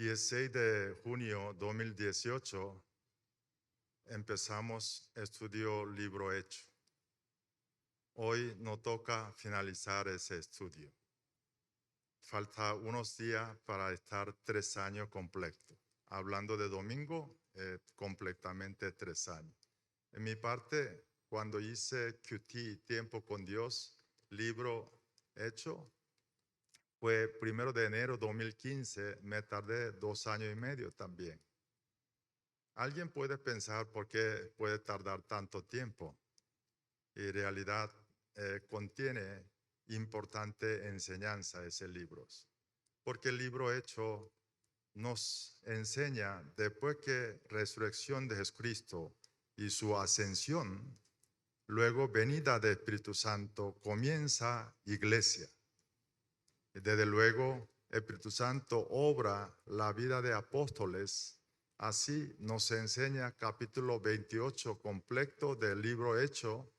16 de junio 2018 empezamos estudio Libro Hecho. Hoy nos toca finalizar ese estudio. Falta unos días para estar 3 años completos. Hablando de domingo, completamente 3 años. En mi parte, cuando hice QT, Tiempo con Dios, Libro Hecho, fue 1 de enero 2015, me tardé 2 años y medio también. Alguien puede pensar por qué puede tardar tanto tiempo. Y en realidad contiene importante enseñanza ese libro. Porque el libro Hecho nos enseña, después que resurrección de Jesucristo y su ascensión, luego venida del Espíritu Santo, comienza iglesia. Desde luego, el Espíritu Santo obra la vida de apóstoles. Así nos enseña capítulo 28 completo del libro Hecho,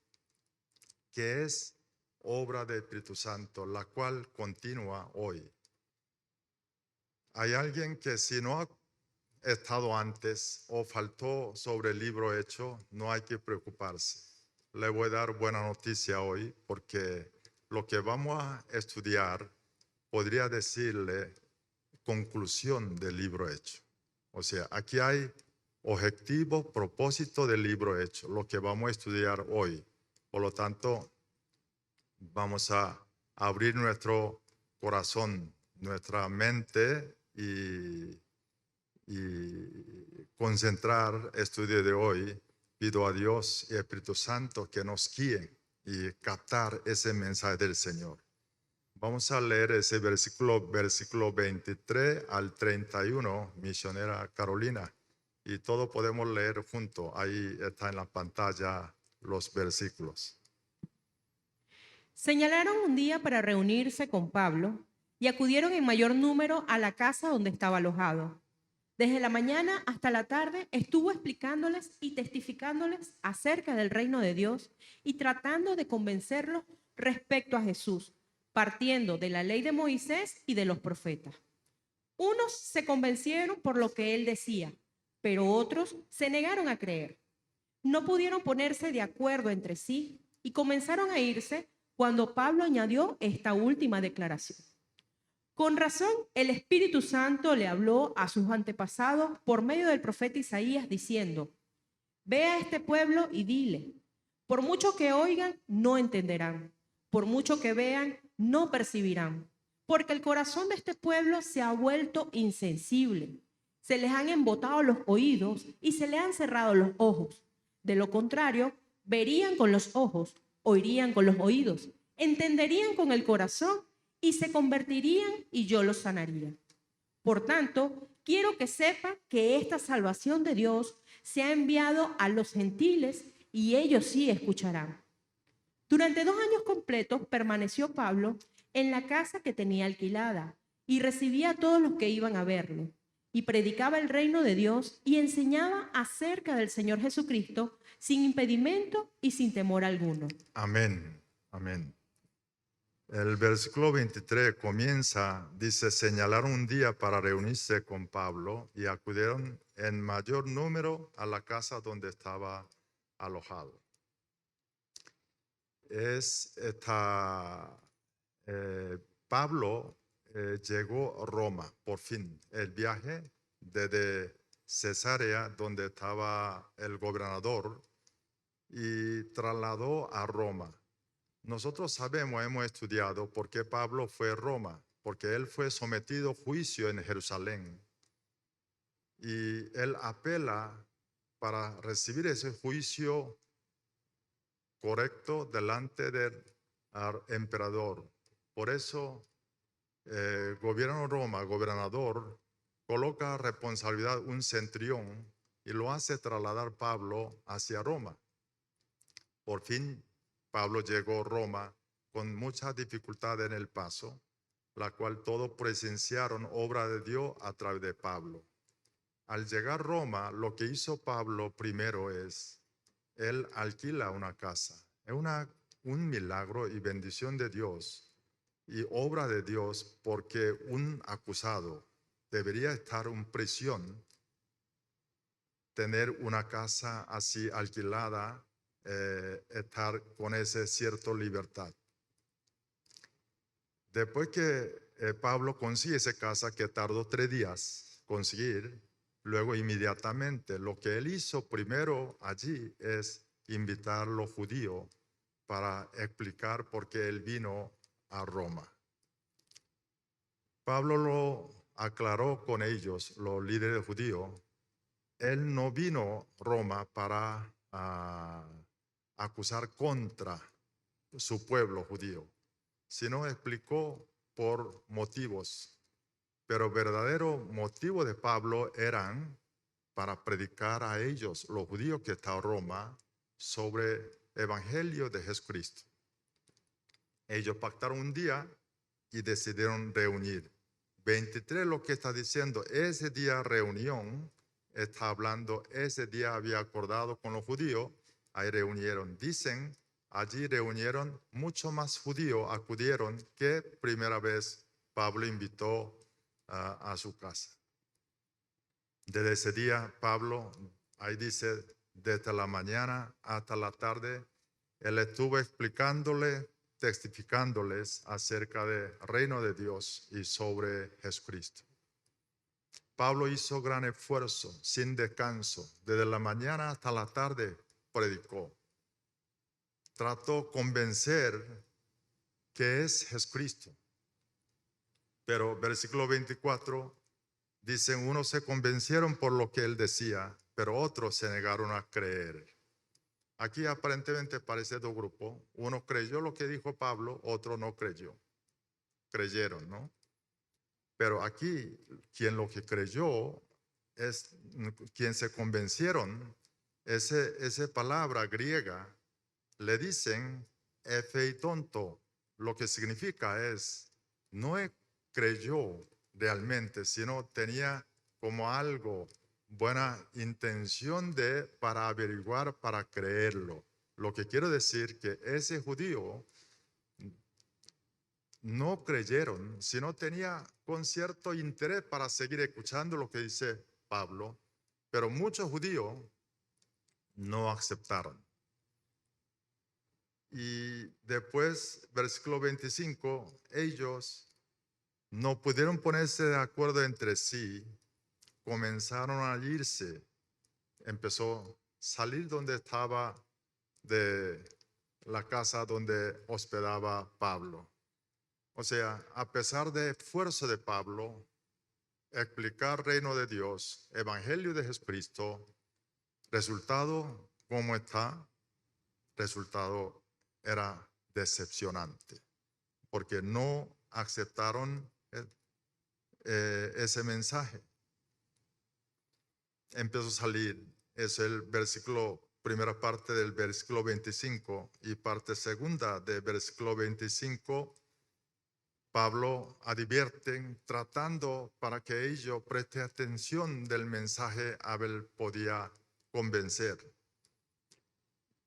que es obra del Espíritu Santo, la cual continúa hoy. Hay alguien que si no ha estado antes o faltó sobre el libro Hecho, no hay que preocuparse. Le voy a dar buena noticia hoy porque lo que vamos a estudiar podría decirle conclusión del libro Hecho. O sea, aquí hay objetivo, propósito del libro Hecho, lo que vamos a estudiar hoy. Por lo tanto, vamos a abrir nuestro corazón, nuestra mente y concentrar el estudio de hoy. Pido a Dios y Espíritu Santo que nos guíen y captar ese mensaje del Señor. Vamos a leer ese versículo 23 al 31, misionera Carolina. Y todo podemos leer junto. Ahí está en la pantalla los versículos. Señalaron un día para reunirse con Pablo y acudieron en mayor número a la casa donde estaba alojado. Desde la mañana hasta la tarde estuvo explicándoles y testificándoles acerca del reino de Dios y tratando de convencerlos respecto a Jesús, partiendo de la ley de Moisés y de los profetas. Unos se convencieron por lo que él decía, pero otros se negaron a creer. No pudieron ponerse de acuerdo entre sí y comenzaron a irse cuando Pablo añadió esta última declaración. Con razón, el Espíritu Santo le habló a sus antepasados por medio del profeta Isaías diciendo: ve a este pueblo y dile, por mucho que oigan, no entenderán, por mucho que vean, no percibirán, porque el corazón de este pueblo se ha vuelto insensible. Se les han embotado los oídos y se les han cerrado los ojos. De lo contrario, verían con los ojos, oirían con los oídos, entenderían con el corazón y se convertirían y yo los sanaría. Por tanto, quiero que sepan que esta salvación de Dios se ha enviado a los gentiles y ellos sí escucharán. Durante 2 años completos permaneció Pablo en la casa que tenía alquilada y recibía a todos los que iban a verle, y predicaba el reino de Dios y enseñaba acerca del Señor Jesucristo sin impedimento y sin temor alguno. Amén, amén. El versículo 23 comienza, dice, señalaron un día para reunirse con Pablo y acudieron en mayor número a la casa donde estaba alojado. Pablo llegó a Roma, por fin. El viaje desde Cesarea, donde estaba el gobernador, y trasladó a Roma. Nosotros sabemos, hemos estudiado por qué Pablo fue a Roma, porque él fue sometido a juicio en Jerusalén. Y él apela para recibir ese juicio correcto delante del emperador. Por eso, gobierno de Roma, gobernador, coloca responsabilidad un centurión y lo hace trasladar Pablo hacia Roma. Por fin, Pablo llegó a Roma con mucha dificultad en el paso, la cual todos presenciaron obra de Dios a través de Pablo. Al llegar a Roma, lo que hizo Pablo primero es, él alquila una casa. Es un milagro y bendición de Dios y obra de Dios, porque un acusado debería estar en prisión, tener una casa así alquilada, estar con esa cierta libertad. Después que Pablo consigue esa casa, que tardó 3 días conseguir, luego inmediatamente lo que él hizo primero allí es invitar a los judíos para explicar por qué él vino a Roma. Pablo lo aclaró con ellos, los líderes judíos. Él no vino a Roma para acusar contra su pueblo judío, sino explicó por motivos. Pero verdadero motivo de Pablo eran para predicar a ellos, los judíos que están en Roma, sobre el evangelio de Jesucristo. Ellos pactaron un día y decidieron reunir. 23 lo que está diciendo, ese día reunión, está hablando, ese día había acordado con los judíos, ahí reunieron. Dicen, allí reunieron, mucho más judíos acudieron que primera vez Pablo invitó a su casa. Desde ese día, Pablo, ahí dice, desde la mañana hasta la tarde, él estuvo explicándole, testificándoles acerca del reino de Dios y sobre Jesucristo. Pablo hizo gran esfuerzo, sin descanso, desde la mañana hasta la tarde predicó. Trató de convencer que es Jesucristo. Pero versículo 24, dicen, unos se convencieron por lo que él decía, pero otros se negaron a creer. Aquí aparentemente parece 2 grupos. Uno creyó lo que dijo Pablo, otro no creyó. Creyeron, ¿no? Pero aquí, quien lo que creyó es quien se convencieron. Esa palabra griega le dicen efeitonto, lo que significa es no creyó realmente, sino tenía como algo buena intención para averiguar, para creerlo. Lo que quiero decir que ese judío no creyeron, sino tenía con cierto interés para seguir escuchando lo que dice Pablo, pero muchos judíos no aceptaron. Y después, versículo 25, ellos no pudieron ponerse de acuerdo entre sí, comenzaron a irse, empezó a salir donde estaba de la casa donde hospedaba Pablo. O sea, a pesar del esfuerzo de Pablo, explicar reino de Dios, evangelio de Jesucristo, resultado, ¿cómo está? Resultado era decepcionante, porque no aceptaron ese mensaje. Empezó a salir, es el versículo, primera parte del versículo 25 y parte segunda del versículo 25. Pablo advierte, tratando para que ellos presten atención del mensaje, Abel podía convencer.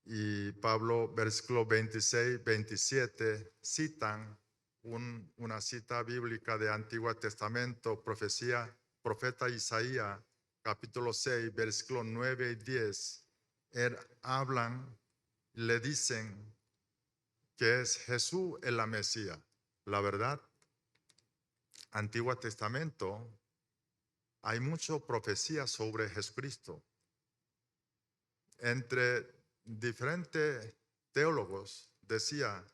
Y Pablo, versículo 26, 27, citan una cita bíblica de Antiguo Testamento, profeta Isaías, capítulo 6, versículo 9 y 10. Hablan, le dicen que es Jesús el Mesías. La verdad, Antiguo Testamento, hay mucha profecía sobre Jesucristo. Entre diferentes teólogos decía,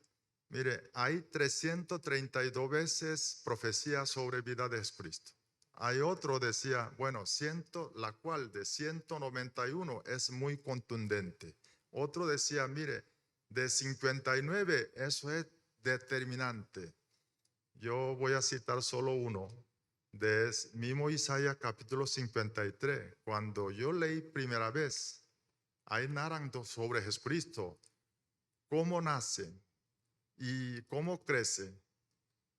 mire, hay 332 veces profecía sobre vida de Jesucristo. Hay otro decía, bueno, la cual de 191 es muy contundente. Otro decía, mire, de 59 eso es determinante. Yo voy a citar solo uno, de mismo Isaías capítulo 53. Cuando yo leí primera vez, ahí narran sobre Jesucristo, cómo nace y cómo crece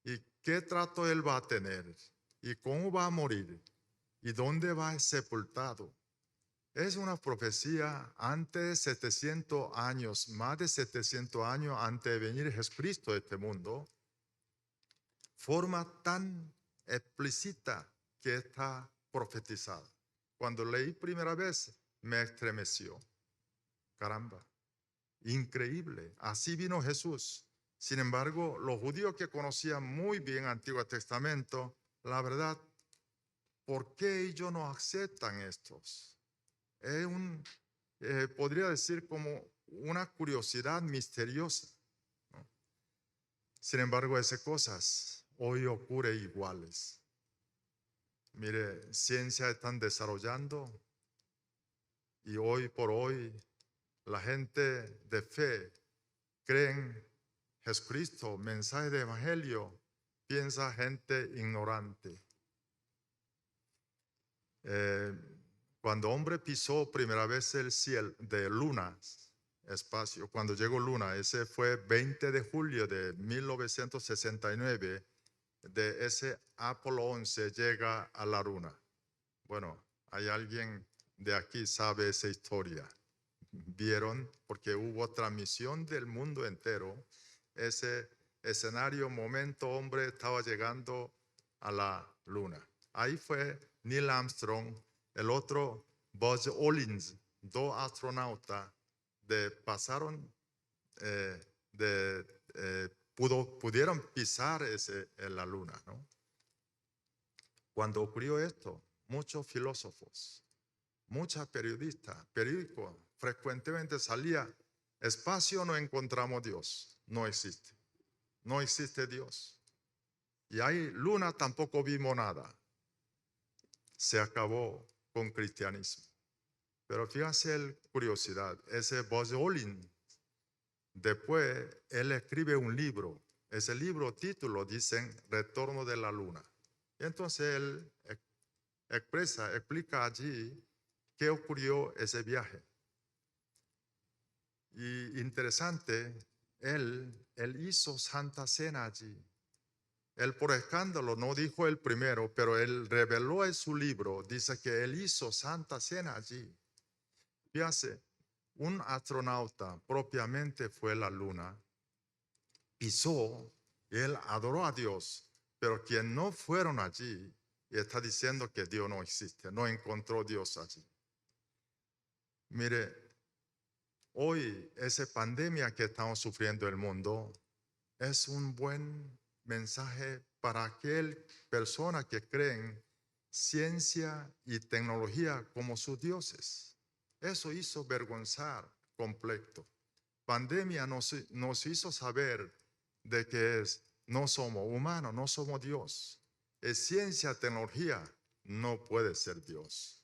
y qué trato él va a tener y cómo va a morir y dónde va a ser sepultado. Es una profecía antes de 700 años, más de 700 años antes de venir Jesucristo a este mundo. Forma tan explícita, que está profetizada. Cuando leí primera vez, me estremeció. Caramba, increíble. Así vino Jesús. Sin embargo, los judíos que conocían muy bien el Antiguo Testamento, la verdad, ¿por qué ellos no aceptan estos? Es podría decir como una curiosidad misteriosa, ¿no? Sin embargo, esas cosas hoy ocurren iguales. Mire, ciencia están desarrollando y hoy por hoy la gente de fe cree en Jesucristo, mensaje de evangelio, piensa gente ignorante. Cuando hombre pisó primera vez el cielo de luna, espacio, cuando llegó luna, ese fue 20 de julio de 1969, de ese Apolo 11 llega a la luna. Bueno, hay alguien de aquí sabe esa historia. Vieron, porque hubo transmisión del mundo entero, ese escenario, momento, hombre estaba llegando a la luna. Ahí fue Neil Armstrong, el otro Buzz Collins, dos astronautas pasaron, pudieron pisar en la luna, ¿no? Cuando ocurrió esto, muchos filósofos, muchos periodistas, periódicos, frecuentemente salía, espacio no encontramos Dios, no existe Dios. Y ahí luna tampoco vimos nada. Se acabó con cristianismo. Pero fíjense la curiosidad, ese Buzz Collins, después él escribe un libro. Ese libro, título, dicen Retorno de la Luna. Y entonces él explica allí qué ocurrió ese viaje. Y interesante, él hizo Santa Cena allí. Él por escándalo no dijo el primero, pero él reveló en su libro, dice que él hizo Santa Cena allí. Fíjate, un astronauta propiamente fue a la luna, pisó, y él adoró a Dios, pero quien no fueron allí, y está diciendo que Dios no existe, no encontró Dios allí. Mire, hoy esa pandemia que estamos sufriendo en el mundo es un buen mensaje para aquellas personas que creen ciencia y tecnología como sus dioses. Eso hizo vergonzar completo. Pandemia nos hizo saber de que no somos humanos, no somos Dios. Es ciencia, tecnología, no puede ser Dios.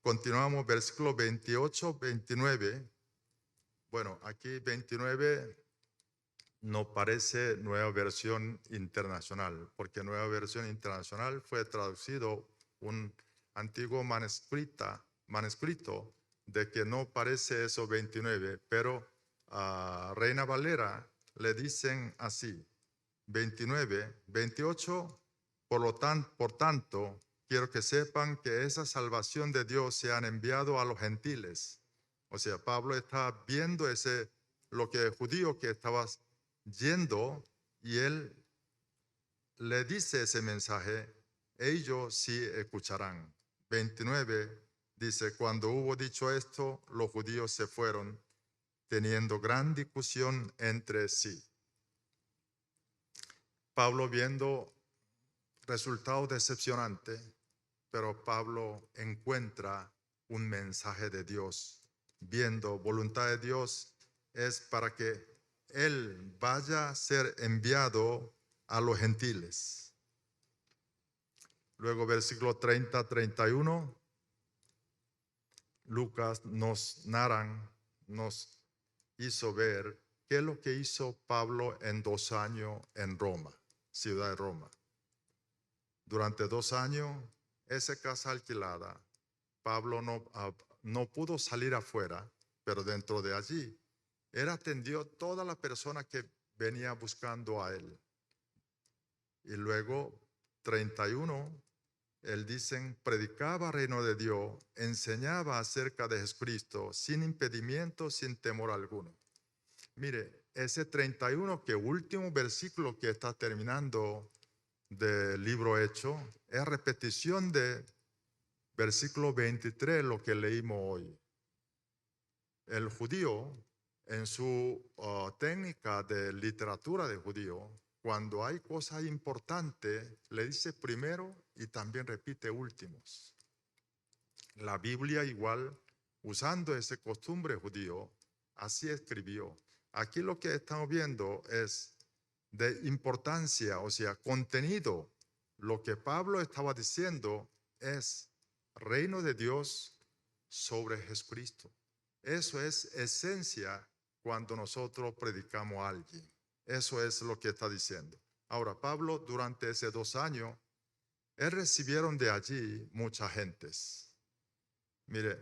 Continuamos, versículo 28, 29. Bueno, aquí 29 no parece Nueva Versión Internacional, porque Nueva Versión Internacional fue traducido un antiguo manuscrito de que no parece eso 29, pero a Reina Valera le dicen así, 29, 28, por tanto, quiero que sepan que esa salvación de Dios se han enviado a los gentiles. O sea, Pablo está viendo lo que el judío que estaba yendo, y él le dice ese mensaje, ellos sí escucharán. 29 dice, cuando hubo dicho esto, los judíos se fueron, teniendo gran discusión entre sí. Pablo viendo resultados decepcionantes, pero Pablo encuentra un mensaje de Dios. Viendo voluntad de Dios es para que él vaya a ser enviado a los gentiles. Luego versículo 30, 31, Lucas nos hizo ver qué es lo que hizo Pablo en 2 años en Roma, ciudad de Roma. Durante 2 años, esa casa alquilada, Pablo no pudo salir afuera, pero dentro de allí, él atendió a todas las personas que venía buscando a él. Y luego, 31, él dicen, predicaba el reino de Dios, enseñaba acerca de Jesucristo, sin impedimento, sin temor alguno. Mire, ese 31, que último versículo que está terminando, del libro Hecho es repetición de versículo 23, lo que leímos hoy. El judío, en su técnica de literatura de judío, cuando hay cosas importantes, le dice primero y también repite últimos. La Biblia igual, usando esa costumbre judío, así escribió. Aquí lo que estamos viendo es de importancia, o sea, contenido. Lo que Pablo estaba diciendo es reino de Dios sobre Jesucristo. Eso es esencia cuando nosotros predicamos a alguien. Eso es lo que está diciendo. Ahora, Pablo, durante esos 2 años, él recibieron de allí muchas gentes. Mire,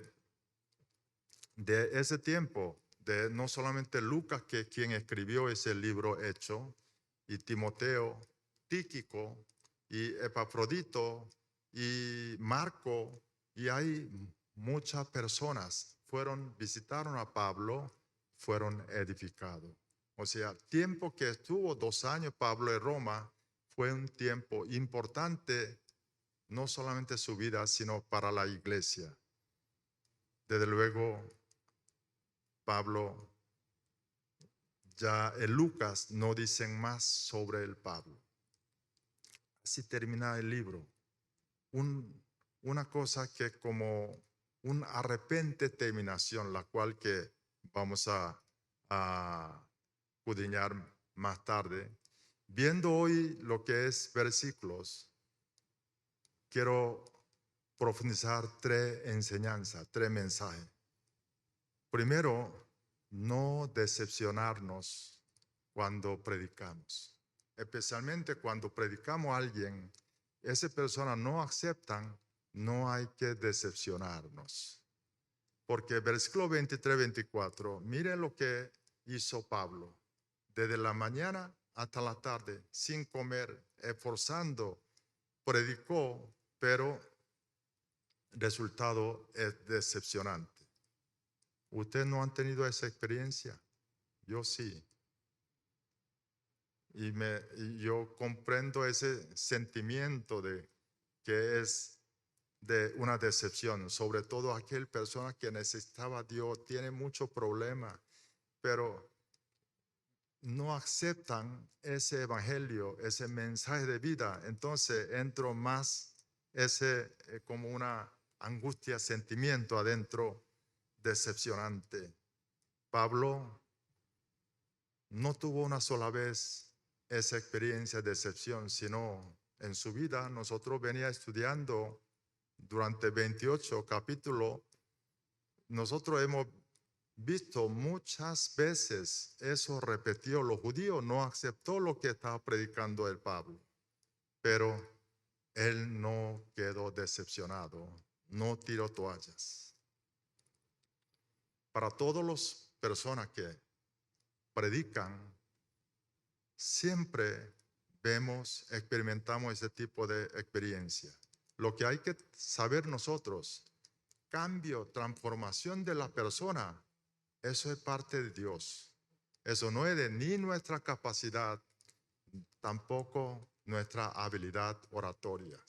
de ese tiempo, de no solamente Lucas, que es quien escribió ese libro Hecho, y Timoteo, Tíquico, y Epafrodito, y Marco, y hay muchas personas visitaron a Pablo, fueron edificados. O sea, tiempo que estuvo 2 años Pablo en Roma fue un tiempo importante, no solamente su vida, sino para la iglesia. Desde luego, Pablo, ya en Lucas no dicen más sobre el Pablo. Así termina el libro. Una cosa que es como un arrepente terminación, la cual que vamos a escudriñar más tarde. Viendo hoy lo que es versículos, quiero profundizar 3 enseñanzas, 3 mensajes. Primero, no decepcionarnos cuando predicamos. Especialmente cuando predicamos a alguien, esa persona no aceptan, no hay que decepcionarnos. Porque versículo 23, 24, miren lo que hizo Pablo. Desde la mañana hasta la tarde, sin comer, esforzando, predicó, pero el resultado es decepcionante. ¿Ustedes no han tenido esa experiencia? Yo sí. Y yo comprendo ese sentimiento de que es de una decepción, sobre todo aquel persona que necesitaba a Dios, tiene muchos problemas, pero no aceptan ese evangelio, ese mensaje de vida. Entonces entro más ese como una angustia, sentimiento adentro decepcionante. Pablo no tuvo una sola vez esa experiencia de decepción, sino en su vida nosotros venía estudiando durante 28 capítulos. Nosotros hemos visto muchas veces eso repetido. Los judíos no aceptó lo que estaba predicando el Pablo, pero él no quedó decepcionado, no tiró toallas. Para todas las personas que predican, siempre experimentamos ese tipo de experiencia. Lo que hay que saber nosotros, cambio, transformación de la persona, eso es parte de Dios. Eso no es de ni nuestra capacidad, tampoco nuestra habilidad oratoria.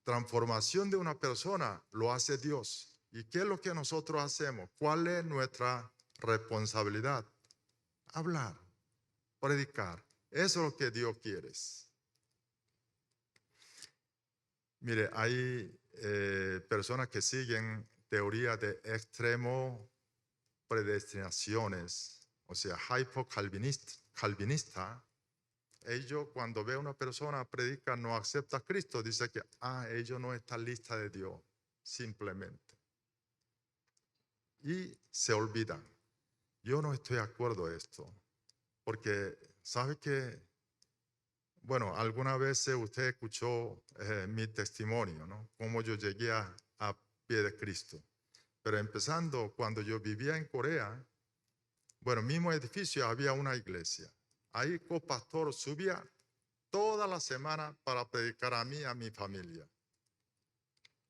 Transformación de una persona lo hace Dios. ¿Y qué es lo que nosotros hacemos? ¿Cuál es nuestra responsabilidad? Hablar, predicar. Eso es lo que Dios quiere. Mire, hay personas que siguen teoría de extremo predestinaciones, o sea, calvinista. Ellos cuando ve a una persona predica, no acepta a Cristo, dice que, ellos no están listos de Dios, simplemente. Y se olvidan. Yo no estoy de acuerdo a esto, porque sabe que, bueno, alguna vez usted escuchó mi testimonio, ¿no? Cómo yo llegué a pie de Cristo. Pero empezando, cuando yo vivía en Corea, bueno, mismo edificio había una iglesia. Ahí el pastor subía toda la semana para predicar a mí y a mi familia.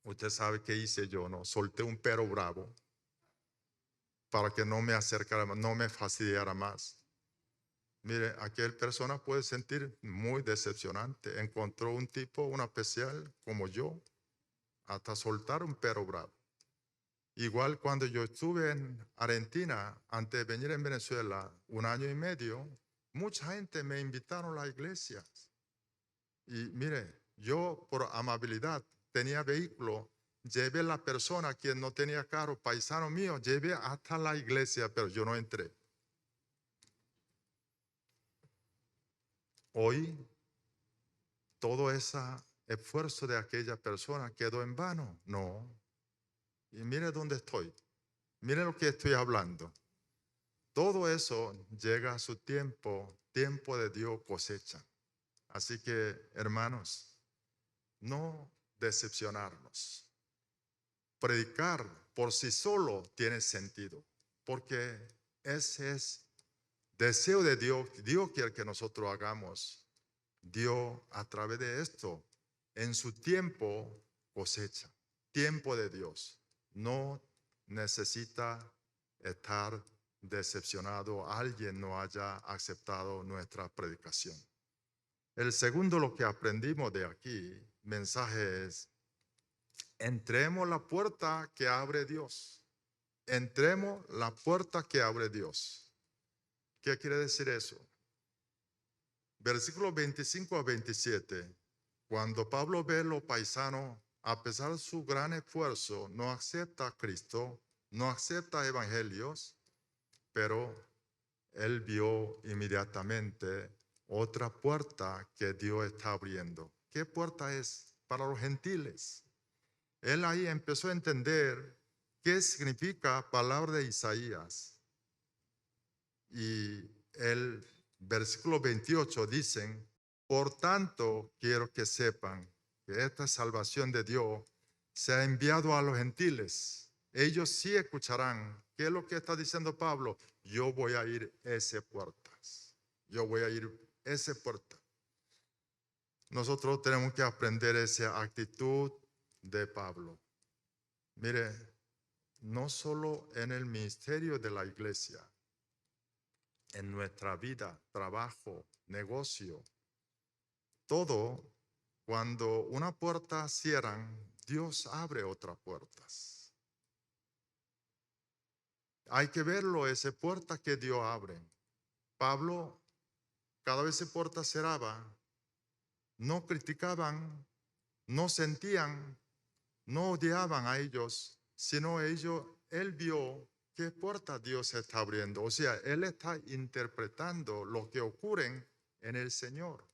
Usted sabe qué hice yo, ¿no? Solté un perro bravo para que no me acercara, no me fastidiara más. Mire, aquella persona puede sentir muy decepcionante. Encontró un tipo, una especial como yo, hasta soltar un perro bravo. Igual cuando yo estuve en Argentina, antes de venir en Venezuela, 1 año y medio, mucha gente me invitaron a las iglesias. Y mire, yo por amabilidad tenía vehículo, llevé a la persona quien no tenía carro, paisano mío, llevé hasta la iglesia, pero yo no entré. Hoy, todo ese esfuerzo de aquella persona quedó en vano. No. Y mire dónde estoy. Mire lo que estoy hablando. Todo eso llega a su tiempo, tiempo de Dios cosecha. Así que, hermanos, no decepcionarnos. Predicar por sí solo tiene sentido, porque ese es deseo de Dios. Dios quiere que nosotros hagamos. Dios a través de esto, en su tiempo cosecha. Tiempo de Dios. No necesita estar decepcionado. Alguien no haya aceptado nuestra predicación. El segundo, lo que aprendimos de aquí, mensaje es: entremos la puerta que abre Dios. Entremos la puerta que abre Dios. ¿Qué quiere decir eso? Versículos 25 a 27. Cuando Pablo ve a los paisanos, a pesar de su gran esfuerzo, no acepta a Cristo, no acepta evangelios, pero él vio inmediatamente otra puerta que Dios está abriendo. ¿Qué puerta es? Para los gentiles. Él ahí empezó a entender qué significa palabra de Isaías. Y el versículo 28 dicen: por tanto, quiero que sepan que esta salvación de Dios se ha enviado a los gentiles. Ellos sí escucharán. ¿Qué es lo que está diciendo Pablo? Yo voy a ir a esas puertas. Yo voy a ir a esas puertas. Nosotros tenemos que aprender esa actitud de Pablo. Mire, no solo en el ministerio de la iglesia, en nuestra vida, trabajo, negocio, todo, cuando una puerta cierran, Dios abre otras puertas. Hay que verlo, esa puerta que Dios abre. Pablo, cada vez esa puerta cerraba, no criticaban, no sentían, no odiaban a ellos, sino él vio qué puerta Dios está abriendo. O sea, él está interpretando lo que ocurre en el Señor.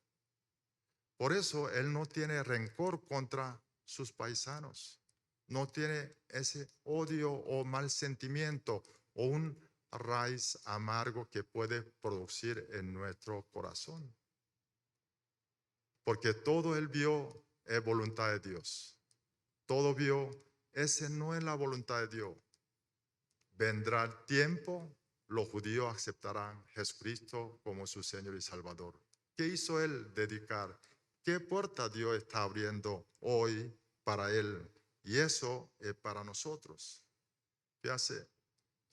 Por eso él no tiene rencor contra sus paisanos. No tiene ese odio o mal sentimiento o un raíz amargo que puede producir en nuestro corazón. Porque todo él vio es voluntad de Dios. Todo vio, ese no es la voluntad de Dios. Vendrá el tiempo, los judíos aceptarán a Jesucristo como su Señor y Salvador. ¿Qué hizo él? Dedicar. ¿Qué puerta Dios está abriendo hoy para él? Y eso es para nosotros. Fíjate,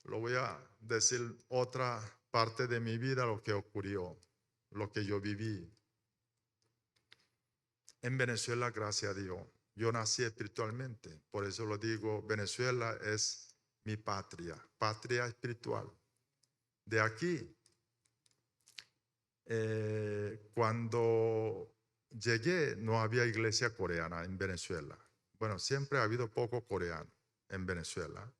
lo voy a decir otra parte de mi vida, lo que ocurrió, lo que yo viví. En Venezuela, gracias a Dios, yo nací espiritualmente. Por eso lo digo, Venezuela es mi patria, patria espiritual. De aquí, cuando llegué, no había iglesia coreana en Venezuela. Bueno, siempre ha habido poco coreano en Venezuela.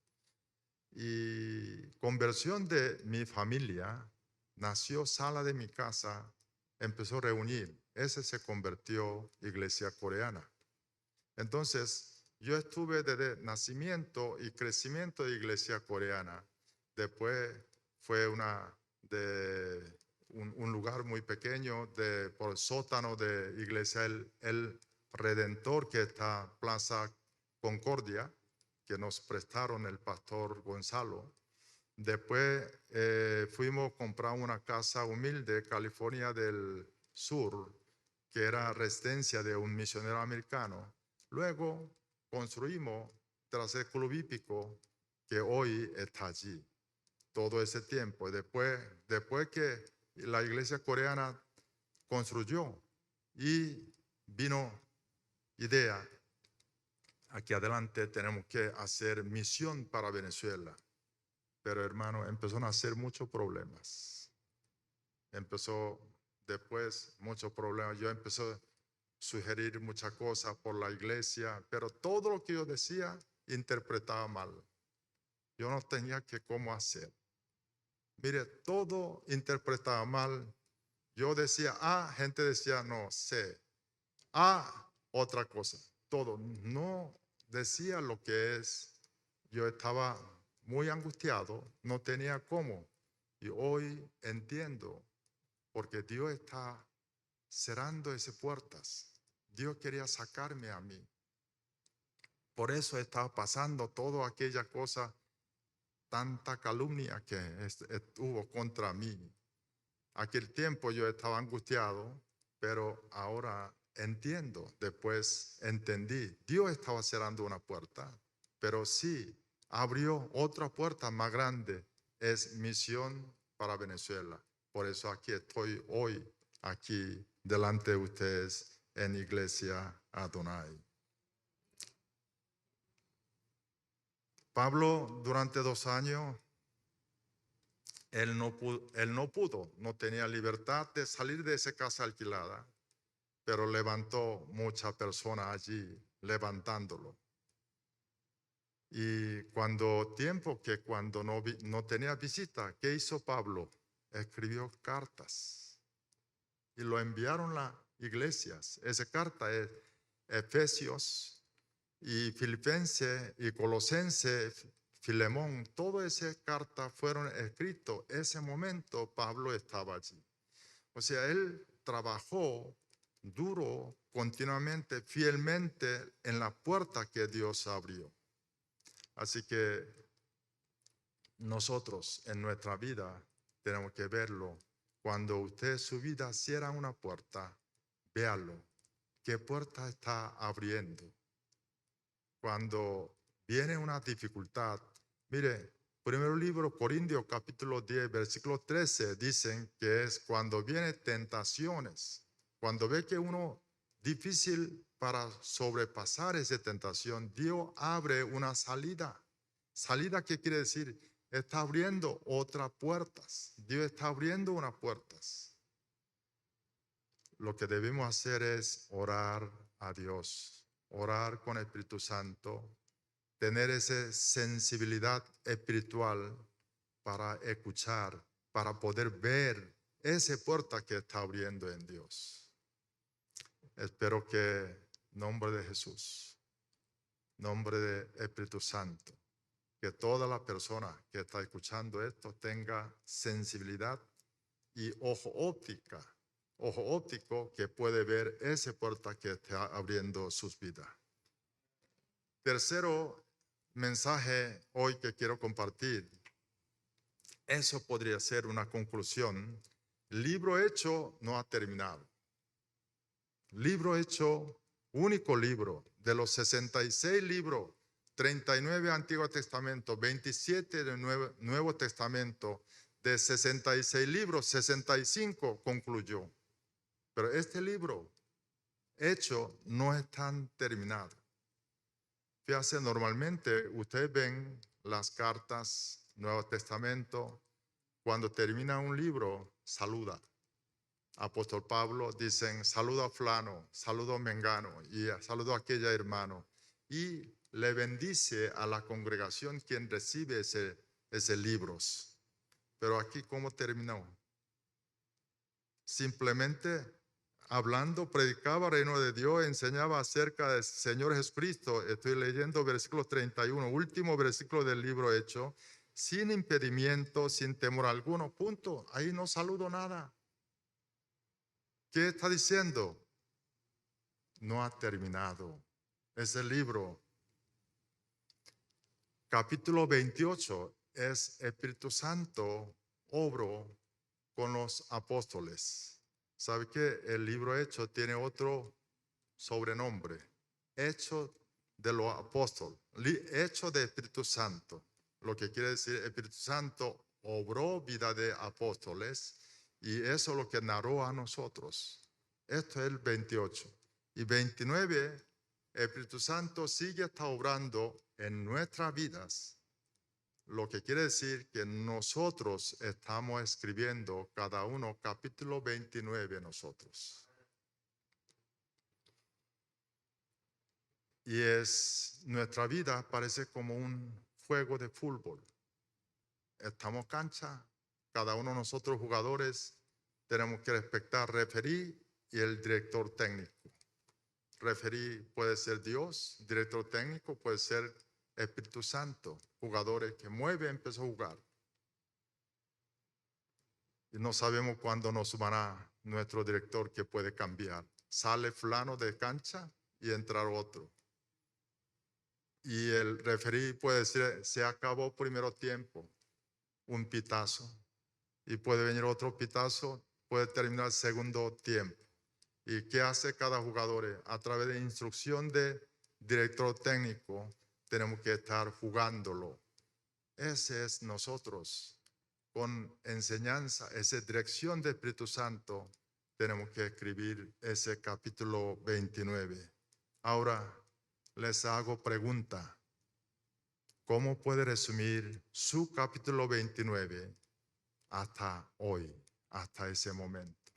Y conversión de mi familia, nació sala de mi casa, empezó a reunir. Ese se convirtió iglesia coreana. Entonces, yo estuve desde nacimiento y crecimiento de iglesia coreana. Después fue un lugar muy pequeño por el sótano de iglesia el Redentor, que está Plaza Concordia, que nos prestaron el pastor Gonzalo. Después fuimos a comprar una casa humilde, California del Sur, que era residencia de un misionero americano. Luego construimos tras el club hípico, que hoy está allí. Todo ese tiempo. Y después que la iglesia coreana construyó y vino idea, aquí adelante tenemos que hacer misión para Venezuela. Pero hermano, empezaron a hacer muchos problemas. Empezó después muchos problemas. Yo empecé a sugerir muchas cosas por la iglesia, pero todo lo que yo decía interpretaba mal. Yo no tenía que cómo hacer. Mire, todo interpretaba mal. Yo decía A, gente decía no, C. A, otra cosa. Todo. No decía lo que es. Yo estaba muy angustiado, no tenía cómo. Y hoy entiendo, porque Dios está cerrando esas puertas. Dios quería sacarme a mí. Por eso estaba pasando toda aquella cosa, tanta calumnia que estuvo contra mí. Aquel tiempo yo estaba angustiado, pero ahora entiendo, después entendí. Dios estaba cerrando una puerta, pero sí abrió otra puerta más grande, es misión para Venezuela. Por eso aquí estoy hoy, aquí delante de ustedes en Iglesia Adonai. Pablo durante 2 años, él no pudo, no tenía libertad de salir de esa casa alquilada, pero levantó muchas personas allí, levantándolo. Y cuando no tenía visita, ¿qué hizo Pablo? Escribió cartas y lo enviaron a las iglesias. Esa carta es Efesios y Filipenses y Colosenses, Filemón, todas esas cartas fueron escritas. Ese momento Pablo estaba allí. O sea, él trabajó duro, continuamente, fielmente en la puerta que Dios abrió. Así que nosotros en nuestra vida tenemos que verlo. Cuando usted su vida cierra una puerta, véalo. ¿Qué puerta está abriendo? Cuando viene una dificultad, mire, primer libro Corintios capítulo 10, versículo 13, dicen que es cuando vienen tentaciones, cuando ve que uno difícil para sobrepasar esa tentación, Dios abre una salida. ¿Salida qué quiere decir? Está abriendo otras puertas. Dios está abriendo unas puertas. Lo que debemos hacer es orar a Dios, orar con el Espíritu Santo, tener esa sensibilidad espiritual para escuchar, para poder ver esa puerta que está abriendo en Dios. Espero que en nombre de Jesús, en nombre del Espíritu Santo, que toda la persona que está escuchando esto tenga sensibilidad y ojo óptico que puede ver esa puerta que está abriendo sus vidas. Tercero mensaje hoy que quiero compartir. Eso podría ser una conclusión. Libro hecho no ha terminado. Libro hecho, único libro de los 66 libros, 39 Antiguo Testamento, 27 de Nuevo Testamento, de 66 libros, 65 concluyó. Pero este libro hecho no está terminado. Fíjense, normalmente ustedes ven las cartas, Nuevo Testamento, cuando termina un libro, saluda. Apóstol Pablo dicen, saludo a fulano, saludo a mengano y saludo a aquella hermano. Y le bendice a la congregación quien recibe ese libros. Pero aquí, ¿cómo terminó? Simplemente hablando, predicaba el reino de Dios, enseñaba acerca del Señor Jesucristo. Estoy leyendo versículo 31, último versículo del libro Hecho, sin impedimento, sin temor alguno, punto. Ahí no saludo nada. ¿Qué está diciendo? No ha terminado. Ese libro, capítulo 28, es Espíritu Santo obró con los apóstoles. ¿Sabe qué? El libro Hecho tiene otro sobrenombre. Hecho de los apóstoles. Hecho de Espíritu Santo. Lo que quiere decir, Espíritu Santo obró vida de apóstoles Y eso es lo que narró a nosotros. Esto es el 28. Y 29, el Espíritu Santo sigue está obrando en nuestras vidas. Lo que quiere decir que nosotros estamos escribiendo cada uno capítulo 29 nosotros. Y nuestra vida parece como un juego de fútbol. Estamos cancha, cada uno de nosotros jugadores tenemos que respetar referí y el director técnico. Referí puede ser Dios, director técnico puede ser Espíritu Santo, jugadores que mueven, empezó a jugar. Y no sabemos cuándo nos sumará nuestro director que puede cambiar. Sale fulano de cancha y entrar otro. Y el referí puede decir, se acabó primero tiempo, un pitazo. Y puede venir otro pitazo, puede terminar el segundo tiempo. ¿Y qué hace cada jugador? A través de instrucción de director técnico, tenemos que estar jugándolo. Ese es nosotros. Con enseñanza, esa dirección del Espíritu Santo, tenemos que escribir ese capítulo 29. Ahora, les hago pregunta. ¿Cómo puede resumir su capítulo 29 hasta hoy, hasta ese momento?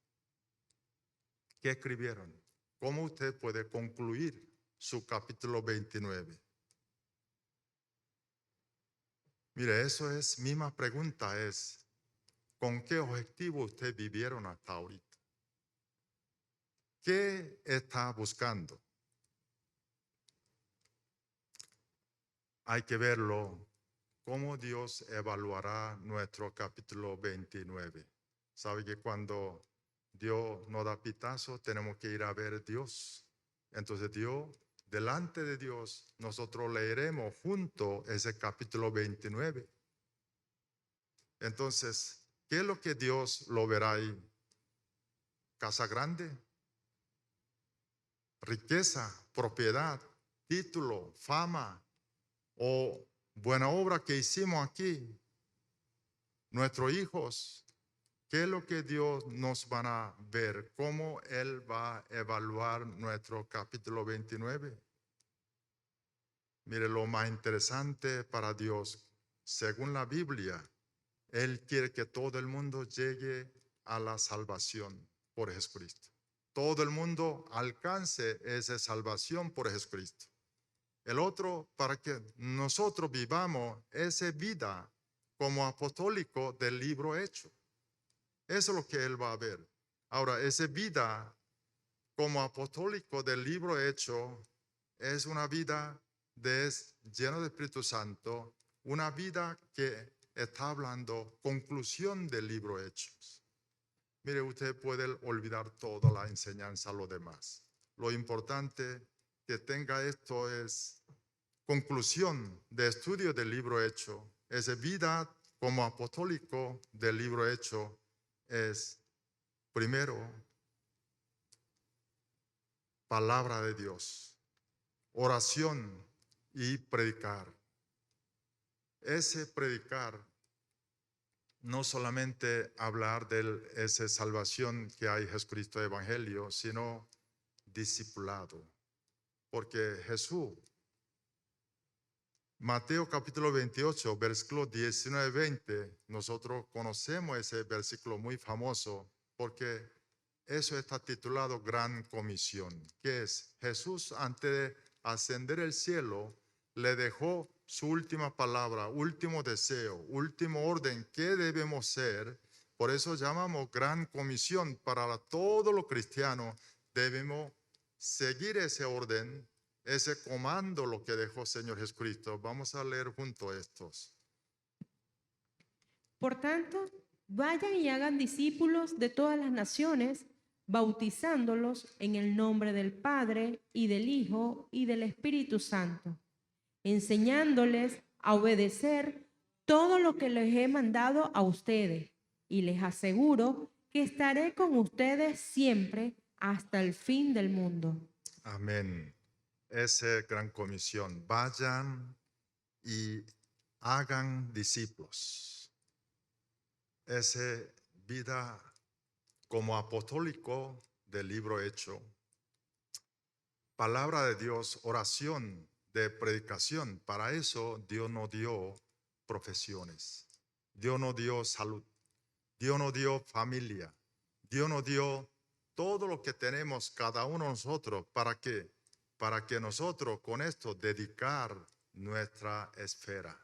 ¿Qué escribieron? ¿Cómo usted puede concluir su capítulo 29? Mire, eso es, misma pregunta es, ¿con qué objetivo ustedes vivieron hasta ahorita? ¿Qué está buscando? Hay que verlo, cómo Dios evaluará nuestro capítulo 29. ¿Sabe que cuando Dios nos da pitazo, tenemos que ir a ver a Dios? Entonces Dios, delante de Dios, nosotros leeremos junto ese capítulo 29. Entonces, ¿qué es lo que Dios lo verá ahí? Casa grande, riqueza, propiedad, título, fama o buena obra que hicimos aquí. Nuestros hijos, ¿qué es lo que Dios nos van a ver? ¿Cómo Él va a evaluar nuestro capítulo 29? Mire, lo más interesante para Dios, según la Biblia, Él quiere que todo el mundo llegue a la salvación por Jesucristo. Todo el mundo alcance esa salvación por Jesucristo. El otro, para que nosotros vivamos esa vida como apostólico del libro hecho. Eso es lo que Él va a ver. Ahora, esa vida como apostólico del libro hecho es una vida llena de Espíritu Santo, una vida que está hablando conclusión del libro Hechos. Mire, usted puede olvidar toda la enseñanza, lo demás. Lo importante que tenga esto es conclusión de estudio del libro Hecho. Esa vida como apostólico del libro Hecho es, primero, palabra de Dios, oración y predicar. Ese predicar, no solamente hablar de esa salvación que hay en Jesucristo Evangelio, sino discipulado. Porque Jesús, Mateo capítulo 28, versículo 19-20, nosotros conocemos ese versículo muy famoso porque eso está titulado Gran Comisión, que es Jesús antes de ascender al cielo, le dejó su última palabra, último deseo, último orden, ¿qué debemos ser? Por eso llamamos Gran Comisión. Para todos los cristianos debemos seguir ese orden, ese comando lo que dejó el Señor Jesucristo. Vamos a leer juntos estos. Por tanto, vayan y hagan discípulos de todas las naciones, bautizándolos en el nombre del Padre y del Hijo y del Espíritu Santo, enseñándoles a obedecer todo lo que les he mandado a ustedes, y les aseguro que estaré con ustedes siempre hasta el fin del mundo. Amén. Esa gran comisión. Vayan y hagan discípulos. Esa vida como apostólico del libro Hecho, palabra de Dios, oración, de predicación. Para eso Dios nos dio profesiones. Dios nos dio salud. Dios nos dio familia. Dios nos dio todo lo que tenemos cada uno de nosotros. ¿Para qué? Para que nosotros con esto dedicar nuestra esfera.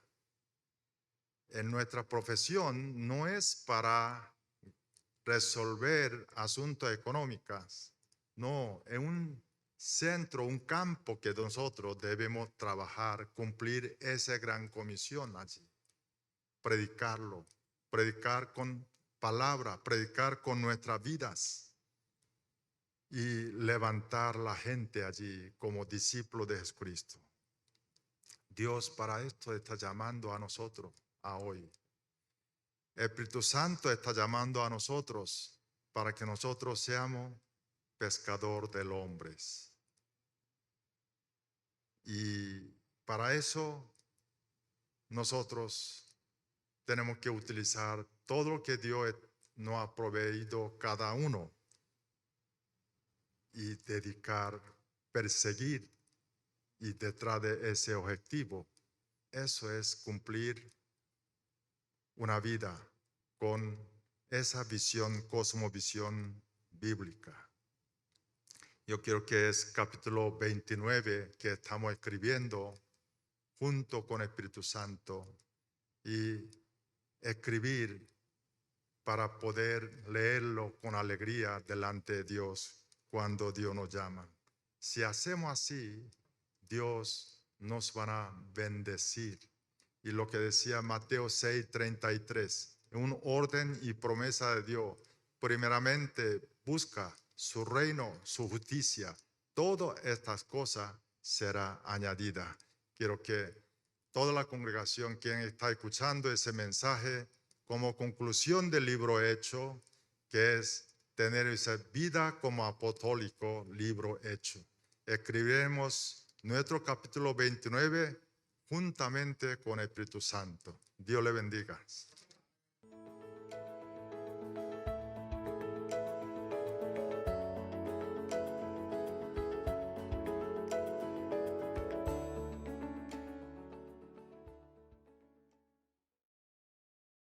En nuestra profesión no es para resolver asuntos económicos. No, en un centro, un campo que nosotros debemos trabajar, cumplir esa gran comisión allí. Predicarlo, predicar con palabra, predicar con nuestras vidas y levantar la gente allí como discípulos de Jesucristo. Dios para esto está llamando a nosotros a hoy. El Espíritu Santo está llamando a nosotros para que nosotros seamos pescador de hombres. Y para eso nosotros tenemos que utilizar todo lo que Dios nos ha proveído cada uno y dedicar, perseguir y detrás de ese objetivo. Eso es cumplir una vida con esa visión, cosmovisión bíblica. Yo quiero que es capítulo 29 que estamos escribiendo junto con el Espíritu Santo y escribir para poder leerlo con alegría delante de Dios cuando Dios nos llama. Si hacemos así, Dios nos va a bendecir. Y lo que decía Mateo 6:33, un orden y promesa de Dios. Primeramente, busca su reino, su justicia. Todas estas cosas serán añadidas. Quiero que toda la congregación, quien está escuchando ese mensaje, como conclusión del libro Hecho, que es tener esa vida como apostólico, libro Hecho. Escribiremos nuestro capítulo 29 juntamente con el Espíritu Santo. Dios le bendiga.